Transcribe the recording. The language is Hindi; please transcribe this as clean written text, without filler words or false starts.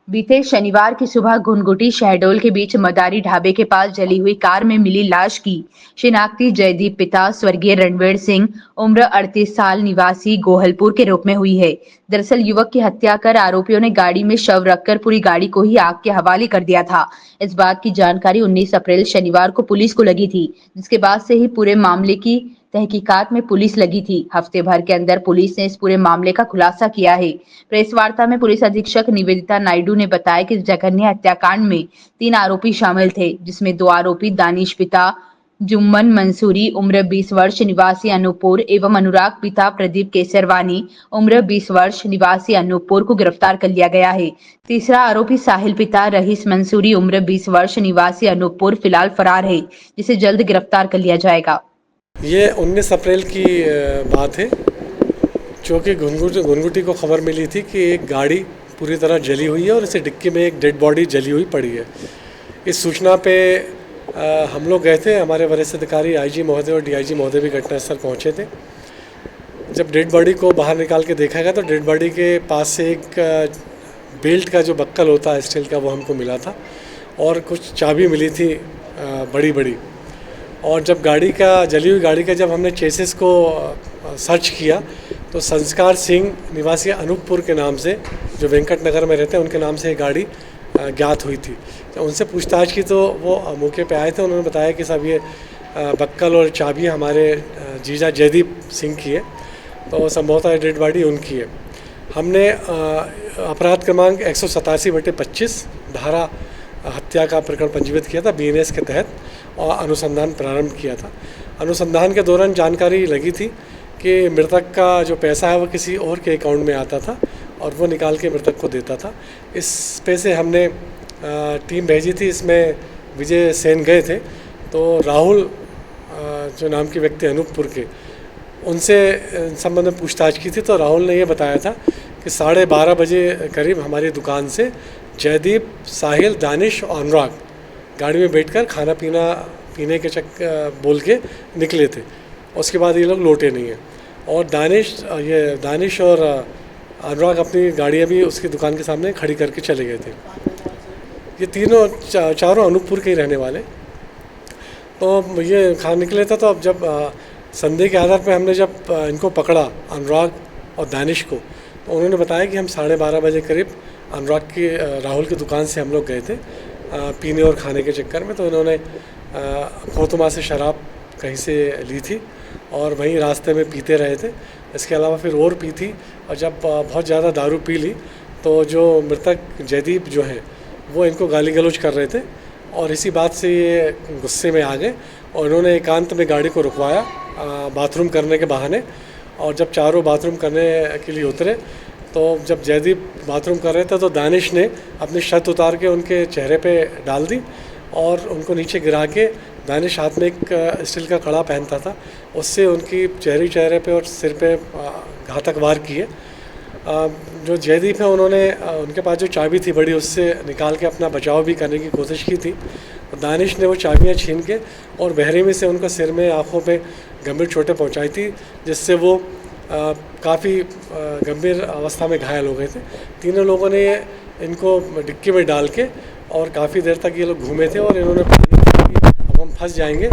बीते शनिवार की सुबह घुनघुटी शहडोल के बीच मदारी ढाबे के पास जली हुई कार में मिली लाश की शिनाख्ती जयदीप पिता स्वर्गीय रणवीर सिंह उम्र 38 साल निवासी गोहलपुर के रूप में हुई है। दरअसल युवक की हत्या कर आरोपियों ने गाड़ी में शव रखकर पूरी गाड़ी को ही आग के हवाले कर दिया था। इस बात की जानकारी 19 अप्रैल शनिवार को पुलिस को लगी थी, जिसके बाद से ही पूरे मामले की तहकीकात में पुलिस लगी थी। हफ्ते भर के अंदर पुलिस ने इस पूरे मामले का खुलासा किया है। प्रेस वार्ता में पुलिस अधीक्षक निवेदिता नायडू ने बताया कि इस जघन्य हत्याकांड में 3 आरोपी शामिल थे, जिसमें 2 आरोपी दानिश पिता जुम्मन मंसूरी उम्र 20 वर्ष निवासी अनूपपुर एवं अनुराग पिता प्रदीप केसरवानी उम्र 20 वर्ष निवासी अनूपपुर को गिरफ्तार कर लिया गया है। तीसरा आरोपी साहिल पिता रहीस मंसूरी उम्र 20 वर्ष निवासी अनूपपुर फिलहाल फरार है, जिसे जल्द गिरफ्तार कर लिया जाएगा। ये 19 अप्रैल की बात है, चूँकि घुनघुटी को खबर मिली थी कि एक गाड़ी पूरी तरह जली हुई है और इसे डिक्की में एक डेड बॉडी जली हुई पड़ी है। इस सूचना पे हम लोग गए थे, हमारे वरिष्ठ अधिकारी आईजी महोदय और डीआईजी महोदय भी घटनास्थल पहुँचे थे। जब डेड बॉडी को बाहर निकाल के देखा गया तो डेड बॉडी के पास से एक बेल्ट का जो बक्कल होता है स्टील का, वो हमको मिला था और कुछ चाबी मिली थी बड़ी बड़ी। और जब जली हुई गाड़ी का जब हमने चेसिस को सर्च किया तो संस्कार सिंह निवासी अनूपपुर के नाम से, जो वेंकट नगर में रहते हैं, उनके नाम से ये गाड़ी ज्ञात हुई थी। तो उनसे पूछताछ की तो वो मौके पे आए थे। उन्होंने बताया कि साहब ये बक्कल और चाबी हमारे जीजा जयदीप सिंह की है, तो संभवतः डेड बॉडी उनकी है। हमने अपराध क्रमांक 187/25 धारा हत्या का प्रकरण पंजीकृत किया था बीएनएस के तहत और अनुसंधान प्रारंभ किया था। अनुसंधान के दौरान जानकारी लगी थी कि मृतक का जो पैसा है वो किसी और के अकाउंट में आता था और वो निकाल के मृतक को देता था। इस पे से हमने टीम भेजी थी, इसमें विजय सेन गए थे। तो राहुल जो नाम के व्यक्ति अनूपपुर के, उनसे संबंध में पूछताछ की थी तो राहुल ने ये बताया था कि 12:30 बजे करीब हमारी दुकान से जयदीप, साहिल, दानिश और अनुराग गाड़ी में बैठकर खाना पीने के बोल के निकले थे। उसके बाद ये लोग लौटे नहीं हैं और दानिश और अनुराग अपनी गाड़ियाँ भी उसकी दुकान के सामने खड़ी करके चले गए थे। ये चारों अनूपपुर के ही रहने वाले। तो ये खाना निकले था। तो अब जब संदेह के आधार पर हमने जब इनको पकड़ा, अनुराग और दानिश को, तो उन्होंने बताया कि हम 12:30 बजे करीब राहुल की दुकान से हम लोग गए थे पीने और खाने के चक्कर में। तो इन्होंने खोतमा से शराब कहीं से ली थी और वहीं रास्ते में पीते रहे थे। इसके अलावा फिर और पी थी और जब बहुत ज़्यादा दारू पी ली तो जो मृतक जयदीप जो हैं वो इनको गाली गलौज कर रहे थे और इसी बात से ये गुस्से में आ गए और इन्होंने एकांत में गाड़ी को रुकवाया बाथरूम करने के बहाने। और जब चारों बाथरूम करने के लिए उतरे तो जब जयदीप बाथरूम कर रहे थे तो दानिश ने अपनी शर्ट उतार के उनके चेहरे पे डाल दी और उनको नीचे गिरा के, दानिश हाथ में एक स्टील का कड़ा पहनता था, उससे उनकी चेहरे पे और सिर पे घातक वार किए। जो जयदीप है उन्होंने उनके पास जो चाबी थी बड़ी, उससे निकाल के अपना बचाव भी करने की कोशिश की थी। दानिश ने वो चाबियाँ छीन के और बहरीमी से उनको सिर में, आँखों पे गंभीर चोटें पहुँचाई थी, जिससे वो काफ़ी गंभीर अवस्था में घायल हो गए थे। तीनों लोगों ने इनको डिक्की में डाल के और काफ़ी देर तक ये लोग घूमे थे और इन्होंने अब हम फंस जाएंगे